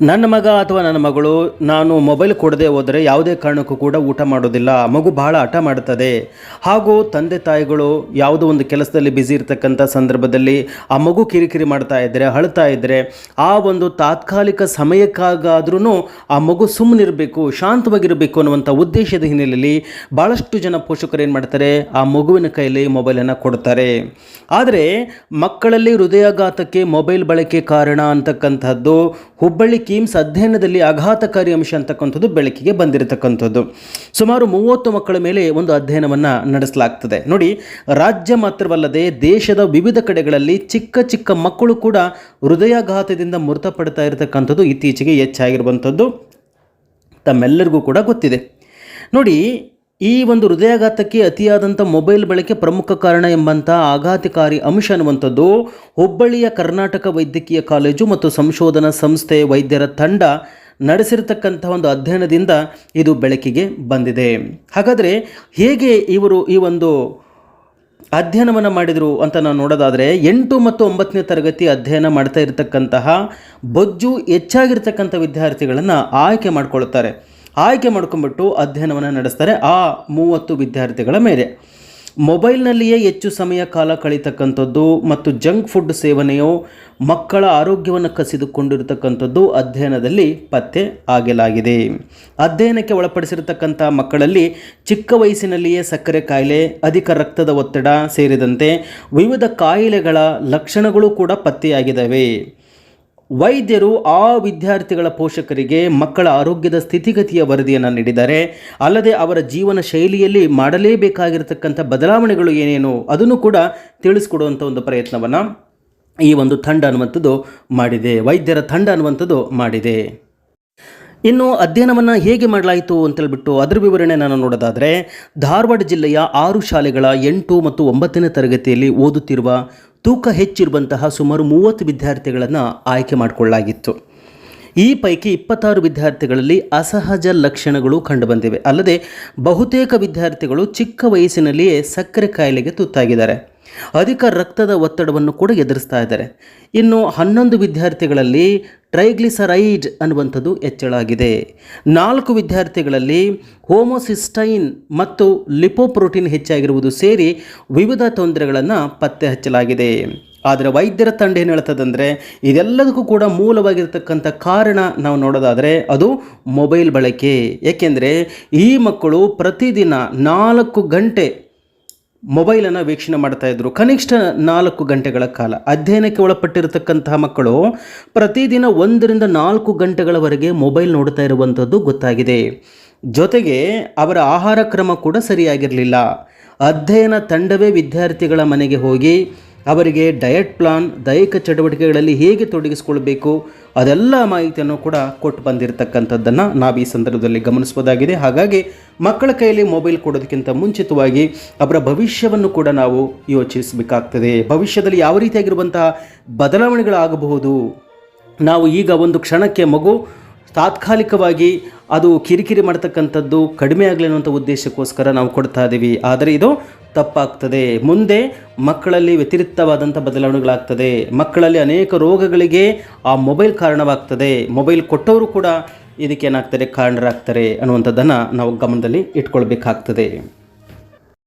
ನನ್ನ ಮಗ ಅಥವಾ ನನ್ನ ಮಗಳು ನಾನು ಮೊಬೈಲ್ ಕೊಡದೆ ಹೋದರೆ ಯಾವುದೇ ಕಾರಣಕ್ಕೂ ಕೂಡ ಊಟ ಮಾಡೋದಿಲ್ಲ. ಮಗು ಬಹಳ ಹಠ ಮಾಡುತ್ತದೆ. ಹಾಗೂ ತಂದೆ ತಾಯಿಗಳು ಯಾವುದೋ ಒಂದು ಕೆಲಸದಲ್ಲಿ ಬ್ಯುಸಿ ಇರತಕ್ಕಂಥ ಸಂದರ್ಭದಲ್ಲಿ ಆ ಮಗು ಕಿರಿಕಿರಿ ಮಾಡ್ತಾ ಇದ್ದರೆ, ಅಳ್ತಾ ಇದ್ದರೆ, ಆ ಒಂದು ತಾತ್ಕಾಲಿಕ ಸಮಯಕ್ಕಾಗಾದ್ರೂ ಆ ಮಗು ಸುಮ್ಮನಿರಬೇಕು, ಶಾಂತವಾಗಿರಬೇಕು ಅನ್ನುವಂಥ ಉದ್ದೇಶದ ಹಿನ್ನೆಲೆಯಲ್ಲಿ ಭಾಳಷ್ಟು ಜನ ಪೋಷಕರು ಏನು ಮಾಡ್ತಾರೆ, ಆ ಮಗುವಿನ ಕೈಯಲ್ಲಿ ಮೊಬೈಲನ್ನು ಕೊಡ್ತಾರೆ. ಆದರೆ ಮಕ್ಕಳಲ್ಲಿ ಹೃದಯಾಘಾತಕ್ಕೆ ಮೊಬೈಲ್ ಬಳಕೆ ಕಾರಣ ಅಂತಕ್ಕಂಥದ್ದು ಹುಬ್ಬಳ್ಳಿ ಕಿಮ್ಸ್ ಅಧ್ಯಯನದಲ್ಲಿ ಆಘಾತಕಾರಿ ಅಂಶ ಅಂತಕ್ಕಂಥದ್ದು ಬೆಳಕಿಗೆ ಬಂದಿರತಕ್ಕಂಥದ್ದು. ಸುಮಾರು 30 ಮಕ್ಕಳ ಮೇಲೆ ಒಂದು ಅಧ್ಯಯನವನ್ನು ನಡೆಸಲಾಗ್ತದೆ. ನೋಡಿ, ರಾಜ್ಯ ಮಾತ್ರವಲ್ಲದೆ ದೇಶದ ವಿವಿಧ ಕಡೆಗಳಲ್ಲಿ ಚಿಕ್ಕ ಚಿಕ್ಕ ಮಕ್ಕಳು ಕೂಡ ಹೃದಯಾಘಾತದಿಂದ ಮೃತಪಡ್ತಾ ಇರತಕ್ಕಂಥದ್ದು ಇತ್ತೀಚೆಗೆ ಹೆಚ್ಚಾಗಿರುವಂಥದ್ದು ತಮ್ಮೆಲ್ಲರಿಗೂ ಕೂಡ ಗೊತ್ತಿದೆ. ನೋಡಿ, ಈ ಒಂದು ಹೃದಯಾಘಾತಕ್ಕೆ ಅತಿಯಾದಂಥ ಮೊಬೈಲ್ ಬಳಕೆ ಪ್ರಮುಖ ಕಾರಣ ಎಂಬಂಥ ಆಘಾತಕಾರಿ ಅಂಶ ಅನ್ನುವಂಥದ್ದು ಹುಬ್ಬಳ್ಳಿಯ ಕರ್ನಾಟಕ ವೈದ್ಯಕೀಯ ಕಾಲೇಜು ಮತ್ತು ಸಂಶೋಧನಾ ಸಂಸ್ಥೆ ವೈದ್ಯರ ತಂಡ ನಡೆಸಿರತಕ್ಕಂಥ ಒಂದು ಅಧ್ಯಯನದಿಂದ ಇದು ಬೆಳಕಿಗೆ ಬಂದಿದೆ. ಹಾಗಾದರೆ ಹೇಗೆ ಇವರು ಈ ಒಂದು ಅಧ್ಯಯನವನ್ನು ಮಾಡಿದರು ಅಂತ ನಾವು ನೋಡೋದಾದರೆ, 8 ಮತ್ತು 9ನೇ ತರಗತಿ ಅಧ್ಯಯನ ಮಾಡ್ತಾ ಇರತಕ್ಕಂತಹ ಬೊಜ್ಜು ಹೆಚ್ಚಾಗಿರ್ತಕ್ಕಂಥ ವಿದ್ಯಾರ್ಥಿಗಳನ್ನು ಆಯ್ಕೆ ಮಾಡಿಕೊಳ್ಳುತ್ತಾರೆ. ಆಯ್ಕೆ ಮಾಡ್ಕೊಂಡ್ಬಿಟ್ಟು ಅಧ್ಯಯನವನ್ನು ನಡೆಸ್ತಾರೆ. ಆ 30 ವಿದ್ಯಾರ್ಥಿಗಳ ಮೇಲೆ ಮೊಬೈಲ್ನಲ್ಲಿಯೇ ಹೆಚ್ಚು ಸಮಯ ಕಾಲ ಕಳೀತಕ್ಕಂಥದ್ದು ಮತ್ತು ಜಂಕ್ ಫುಡ್ ಸೇವನೆಯು ಮಕ್ಕಳ ಆರೋಗ್ಯವನ್ನು ಕಸಿದುಕೊಂಡಿರತಕ್ಕಂಥದ್ದು ಅಧ್ಯಯನದಲ್ಲಿ ಪತ್ತೆ ಆಗಲಾಗಿದೆ. ಅಧ್ಯಯನಕ್ಕೆ ಒಳಪಡಿಸಿರತಕ್ಕಂಥ ಮಕ್ಕಳಲ್ಲಿ ಚಿಕ್ಕ ವಯಸ್ಸಿನಲ್ಲಿಯೇ ಸಕ್ಕರೆ ಕಾಯಿಲೆ, ಅಧಿಕ ರಕ್ತದ ಒತ್ತಡ ಸೇರಿದಂತೆ ವಿವಿಧ ಕಾಯಿಲೆಗಳ ಲಕ್ಷಣಗಳು ಕೂಡ ಪತ್ತೆಯಾಗಿದ್ದಾವೆ. ವೈದ್ಯರು ಆ ವಿದ್ಯಾರ್ಥಿಗಳ ಪೋಷಕರಿಗೆ ಮಕ್ಕಳ ಆರೋಗ್ಯದ ಸ್ಥಿತಿಗತಿಯ ವರದಿಯನ್ನು ನೀಡಿದ್ದಾರೆ. ಅಲ್ಲದೆ ಅವರ ಜೀವನ ಶೈಲಿಯಲ್ಲಿ ಮಾಡಲೇಬೇಕಾಗಿರತಕ್ಕಂಥ ಬದಲಾವಣೆಗಳು ಏನೇನು ಅದನ್ನು ಕೂಡ ತಿಳಿಸ್ಕೊಡುವಂಥ ಒಂದು ಪ್ರಯತ್ನವನ್ನು ಈ ಒಂದು ತಂಡ ಅನ್ನುವಂಥದ್ದು ಮಾಡಿದೆ, ವೈದ್ಯರ ತಂಡ ಅನ್ನುವಂಥದ್ದು ಮಾಡಿದೆ. ಇನ್ನು ಅಧ್ಯಯನವನ್ನು ಹೇಗೆ ಮಾಡಲಾಯಿತು ಅಂತೇಳ್ಬಿಟ್ಟು ಅದರ ವಿವರಣೆ ನಾನು ನೋಡೋದಾದರೆ, ಧಾರವಾಡ ಜಿಲ್ಲೆಯ 6 ಶಾಲೆಗಳ 8 ಮತ್ತು 9ನೇ ತರಗತಿಯಲ್ಲಿ ಓದುತ್ತಿರುವ ತೂಕ ಹೆಚ್ಚಿರುವಂತಹ ಸುಮಾರು 30 ವಿದ್ಯಾರ್ಥಿಗಳನ್ನು ಆಯ್ಕೆ ಮಾಡಿಕೊಳ್ಳಲಾಗಿತ್ತು. ಈ ಪೈಕಿ 26 ವಿದ್ಯಾರ್ಥಿಗಳಲ್ಲಿ ಅಸಹಜ ಲಕ್ಷಣಗಳು ಕಂಡುಬಂದಿವೆ. ಅಲ್ಲದೆ ಬಹುತೇಕ ವಿದ್ಯಾರ್ಥಿಗಳು ಚಿಕ್ಕ ವಯಸ್ಸಿನಲ್ಲಿಯೇ ಸಕ್ಕರೆ ಕಾಯಿಲೆಗೆ ತುತ್ತಾಗಿದ್ದಾರೆ. ಅಧಿಕ ರಕ್ತದ ಒತ್ತಡವನ್ನು ಕೂಡ ಎದುರಿಸ್ತಾ ಇದ್ದಾರೆ. ಇನ್ನು 11 ವಿದ್ಯಾರ್ಥಿಗಳಲ್ಲಿ ಟ್ರೈಗ್ಲಿಸರೈಡ್ ಅನ್ನುವಂಥದ್ದು ಹೆಚ್ಚಳ ಆಗಿದೆ. 4 ವಿದ್ಯಾರ್ಥಿಗಳಲ್ಲಿ ಹೋಮೋಸಿಸ್ಟೈನ್ ಮತ್ತು ಲಿಪೋಪ್ರೋಟೀನ್ ಹೆಚ್ಚಾಗಿರುವುದು ಸೇರಿ ವಿವಿಧ ತೊಂದರೆಗಳನ್ನು ಪತ್ತೆ ಹಚ್ಚಲಾಗಿದೆ. ಆದರೆ ವೈದ್ಯರ ತಂಡ ಏನು ಹೇಳ್ತದಂದರೆ, ಇದೆಲ್ಲದಕ್ಕೂ ಕೂಡ ಮೂಲವಾಗಿರ್ತಕ್ಕಂಥ ಕಾರಣ ನಾವು ನೋಡೋದಾದರೆ ಅದು ಮೊಬೈಲ್ ಬಳಕೆ. ಏಕೆಂದರೆ ಈ ಮಕ್ಕಳು ಪ್ರತಿದಿನ 4 ಗಂಟೆ ಮೊಬೈಲನ್ನು ವೀಕ್ಷಣೆ ಮಾಡ್ತಾಯಿದ್ರು, ಕನಿಷ್ಠ 4 ಗಂಟೆಗಳ ಕಾಲ. ಅಧ್ಯಯನಕ್ಕೆ ಒಳಪಟ್ಟಿರತಕ್ಕಂತಹ ಮಕ್ಕಳು ಪ್ರತಿದಿನ 1 ರಿಂದ 4 ಗಂಟೆಗಳವರೆಗೆ ಮೊಬೈಲ್ ನೋಡ್ತಾ ಇರುವಂಥದ್ದು ಗೊತ್ತಾಗಿದೆ. ಜೊತೆಗೆ ಅವರ ಆಹಾರ ಕ್ರಮ ಕೂಡ ಸರಿಯಾಗಿರಲಿಲ್ಲ. ಅಧ್ಯಯನ ತಂಡವೇ ವಿದ್ಯಾರ್ಥಿಗಳ ಮನೆಗೆ ಹೋಗಿ ಅವರಿಗೆ ಡಯಟ್ ಪ್ಲಾನ್, ದೈಹಿಕ ಚಟುವಟಿಕೆಗಳಲ್ಲಿ ಹೇಗೆ ತೊಡಗಿಸಿಕೊಳ್ಬೇಕು ಅದೆಲ್ಲ ಮಾಹಿತಿಯನ್ನು ಕೂಡ ಕೊಟ್ಟು ಬಂದಿರತಕ್ಕಂಥದ್ದನ್ನು ನಾವು ಈ ಸಂದರ್ಭದಲ್ಲಿ ಗಮನಿಸಬಹುದಾಗಿದೆ. ಹಾಗಾಗಿ ಮಕ್ಕಳ ಕೈಯಲ್ಲಿ ಮೊಬೈಲ್ ಕೊಡೋದಕ್ಕಿಂತ ಮುಂಚಿತವಾಗಿ ಅವರ ಭವಿಷ್ಯವನ್ನು ಕೂಡ ನಾವು ಯೋಚಿಸಬೇಕಾಗ್ತದೆ. ಭವಿಷ್ಯದಲ್ಲಿ ಯಾವ ರೀತಿಯಾಗಿರುವಂತಹ ಬದಲಾವಣೆಗಳಾಗಬಹುದು. ನಾವು ಈಗ ಒಂದು ಕ್ಷಣಕ್ಕೆ ಮಗು ತಾತ್ಕಾಲಿಕವಾಗಿ ಅದು ಕಿರಿಕಿರಿ ಮಾಡ್ತಕ್ಕಂಥದ್ದು ಕಡಿಮೆ ಆಗಲಿ ಅನ್ನುವಂಥ ಉದ್ದೇಶಕ್ಕೋಸ್ಕರ ನಾವು ಕೊಡ್ತಾ ಇದ್ದೀವಿ. ಆದರೆ ಇದು ತಪ್ಪಾಗ್ತದೆ. ಮುಂದೆ ಮಕ್ಕಳಲ್ಲಿ ವ್ಯತಿರಿಕ್ತವಾದಂಥ ಬದಲಾವಣೆಗಳಾಗ್ತದೆ. ಮಕ್ಕಳಲ್ಲಿ ಅನೇಕ ರೋಗಗಳಿಗೆ ಆ ಮೊಬೈಲ್ ಕಾರಣವಾಗ್ತದೆ. ಮೊಬೈಲ್ ಕೊಟ್ಟವರು ಕೂಡ ಇದಕ್ಕೇನಾಗ್ತಾರೆ, ಕಾರಣರಾಗ್ತಾರೆ ಅನ್ನುವಂಥದ್ದನ್ನು ನಾವು ಗಮನದಲ್ಲಿ ಇಟ್ಕೊಳ್ಬೇಕಾಗ್ತದೆ.